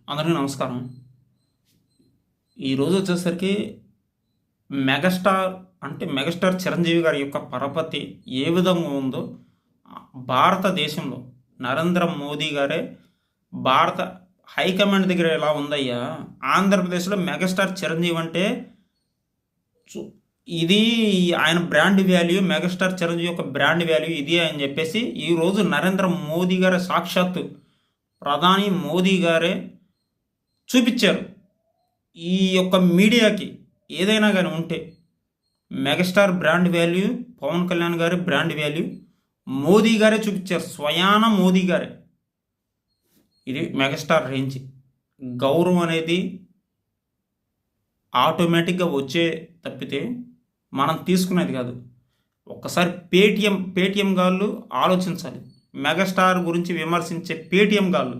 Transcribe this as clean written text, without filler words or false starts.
అందరికీ నమస్కారం. ఈరోజు వచ్చేసరికి మెగాస్టార్ మెగాస్టార్ చిరంజీవి గారి యొక్క పరపతి ఏ విధంగా ఉందో భారతదేశంలో నరేంద్ర మోదీ గారే భారత హైకమాండ్ దగ్గర ఎలా ఉందయ్యా, ఆంధ్రప్రదేశ్లో మెగాస్టార్ చిరంజీవి అంటే ఇది ఆయన బ్రాండ్ వాల్యూ, మెగాస్టార్ చిరంజీవి యొక్క బ్రాండ్ వాల్యూ ఇది అని చెప్పేసి ఈరోజు నరేంద్ర మోదీ గారే సాక్షాత్తు ప్రధాని మోదీ గారే చూపించారు. ఈ యొక్క మీడియాకి ఏదైనా కానీ ఉంటే megastar brand value, Pawan Kalyan గారి బ్రాండ్ వాల్యూ మోదీ గారే చూపించారు. స్వయాన మోదీ గారే. ఇది మెగాస్టార్ రేంజ్. గౌరవం అనేది ఆటోమేటిక్గా వచ్చే తప్పితే మనం తీసుకునేది కాదు. ఒక్కసారి పేటీఎం గాళ్ళు ఆలోచించాలి. మెగాస్టార్ గురించి విమర్శించే పేటీఎం గాళ్ళు